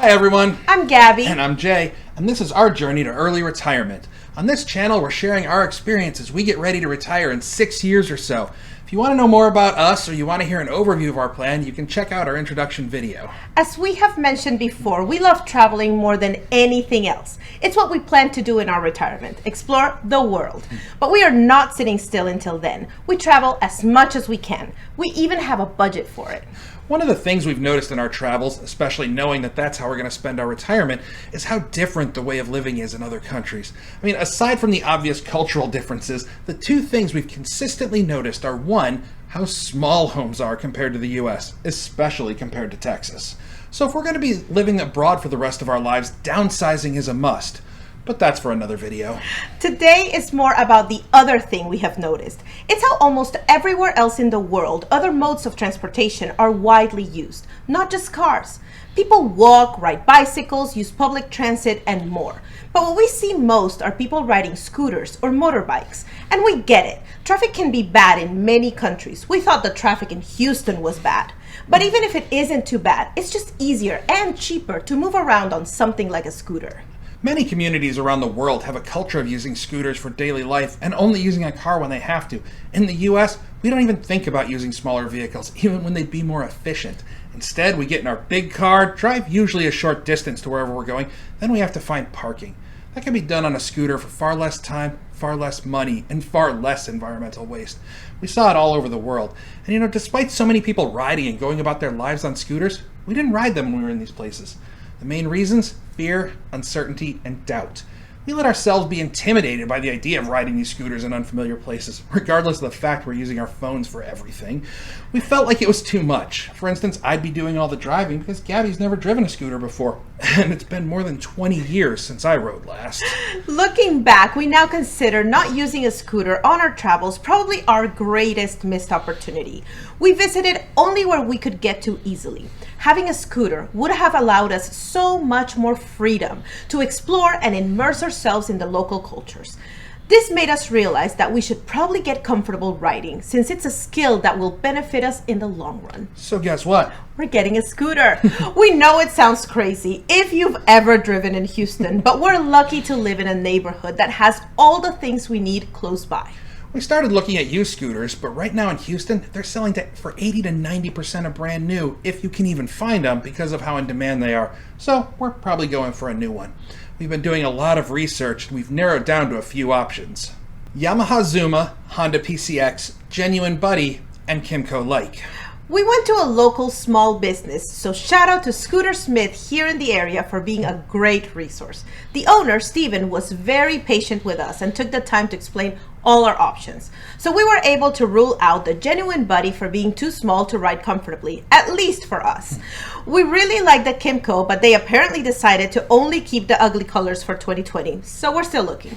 Hi everyone, I'm Gabby. and I'm Jay, and this is our journey to early retirement. On this channel, we're sharing our experience as we get ready to retire in 6 years or so. If you want to know more about us or you want to hear an overview of our plan, you can check out our introduction video. As we have mentioned before, we love traveling more than anything else. It's what we plan to do in our retirement, explore the world. But we are not sitting still until then. We travel as much as we can. We even have a budget for it. One of the things we've noticed in our travels, especially knowing that that's how we're going to spend our retirement, is how different the way of living is in other countries. I mean, aside from the obvious cultural differences, the two things we've consistently noticed are one, how small homes are compared to the US, especially compared to Texas. So if we're going to be living abroad for the rest of our lives, downsizing is a must. But that's for another video. Today is more about the other thing we have noticed. It's how almost everywhere else in the world, other modes of transportation are widely used, not just cars. People walk, ride bicycles, use public transit, and more. But what we see most are people riding scooters or motorbikes. And we get it. Traffic can be bad in many countries. We thought the traffic in Houston was bad. But even if it isn't too bad, it's just easier and cheaper to move around on something like a scooter. Many communities around the world have a culture of using scooters for daily life and only using a car when they have to. In the US, we don't even think about using smaller vehicles, even when they'd be more efficient. Instead, we get in our big car, drive usually a short distance to wherever we're going, then we have to find parking. That can be done on a scooter for far less time, far less money, and far less environmental waste. We saw it all over the world. And despite so many people riding and going about their lives on scooters, we didn't ride them when we were in these places. The main reasons? Fear, uncertainty, and doubt. We let ourselves be intimidated by the idea of riding these scooters in unfamiliar places, regardless of the fact we're using our phones for everything. We felt like it was too much. For instance, I'd be doing all the driving because Gabby's never driven a scooter before, and it's been more than 20 years since I rode last. Looking back, we now consider not using a scooter on our travels probably our greatest missed opportunity. We visited only where we could get to easily. Having a scooter would have allowed us so much more freedom to explore and immerse ourselves in the local cultures. This made us realize that we should probably get comfortable riding, since it's a skill that will benefit us in the long run. So guess what? We're getting a scooter. We know it sounds crazy if you've ever driven in Houston, but we're lucky to live in a neighborhood that has all the things we need close by. We started looking at used scooters, but right now in Houston, they're selling for 80 to 90% of brand new, if you can even find them because of how in demand they are. So we're probably going for a new one. We've been doing a lot of research, and we've narrowed down to a few options. Yamaha Zuma, Honda PCX, Genuine Buddy, and Kimco Like. We went to a local small business, so shout out to Scooter Smith here in the area for being a great resource. The owner, Steven, was very patient with us and took the time to explain all our options. So we were able to rule out the Genuine Buddy for being too small to ride comfortably, at least for us. We really like the Kimco, but they apparently decided to only keep the ugly colors for 2020, so we're still looking.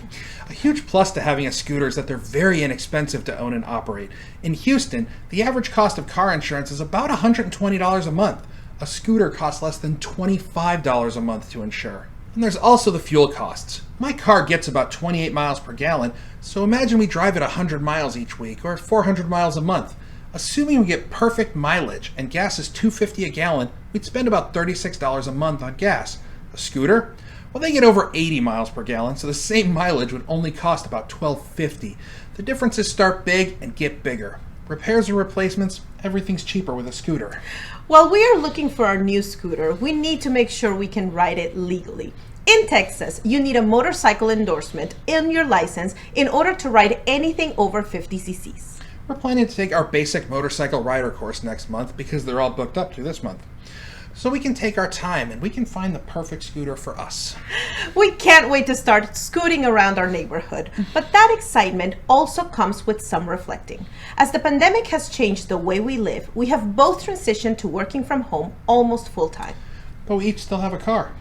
A huge plus to having a scooter is that they're very inexpensive to own and operate. In Houston, the average cost of car insurance is about $120 a month. A scooter costs less than $25 a month to insure. And there's also the fuel costs. My car gets about 28 miles per gallon, so imagine we drive it 100 miles each week or 400 miles a month. Assuming we get perfect mileage and gas is $2.50 a gallon, we'd spend about $36 a month on gas. A scooter? Well, they get over 80 miles per gallon, so the same mileage would only cost about $12.50. The differences start big and get bigger. Repairs or replacements, everything's cheaper with a scooter. While we are looking for our new scooter, we need to make sure we can ride it legally. In Texas, you need a motorcycle endorsement in your license in order to ride anything over 50 cc's. We're planning to take our basic motorcycle rider course next month because they're all booked up through this month. So we can take our time and we can find the perfect scooter for us. We can't wait to start scooting around our neighborhood, but that excitement also comes with some reflecting. As the pandemic has changed the way we live, we have both transitioned to working from home almost full time. But we each still have a car.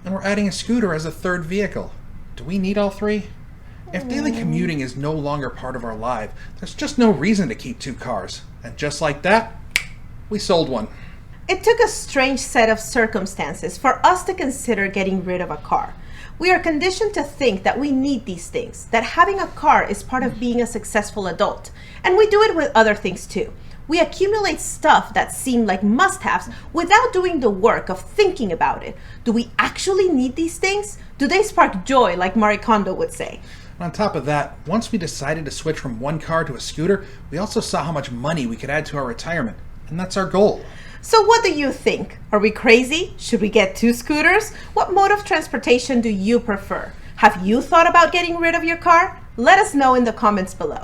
And we're adding a scooter as a third vehicle. Do we need all three? If daily commuting is no longer part of our life, there's just no reason to keep two cars. And just like that, we sold one. It took a strange set of circumstances for us to consider getting rid of a car. We are conditioned to think that we need these things, that having a car is part of being a successful adult. And we do it with other things too. We accumulate stuff that seem like must-haves without doing the work of thinking about it. Do we actually need these things? Do they spark joy, like Marie Kondo would say? On top of that, once we decided to switch from one car to a scooter, we also saw how much money we could add to our retirement. And that's our goal. So what do you think? Are we crazy? Should we get 2 scooters? What mode of transportation do you prefer? Have you thought about getting rid of your car? Let us know in the comments below.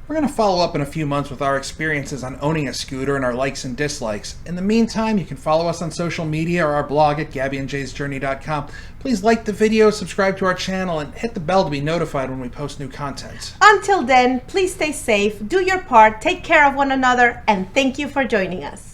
We're going to follow up in a few months with our experiences on owning a scooter and our likes and dislikes. In the meantime, you can follow us on social media or our blog at gabbyandjaysjourney.com. Please like the video, subscribe to our channel, and hit the bell to be notified when we post new content. Until then, please stay safe, do your part, take care of one another, and thank you for joining us.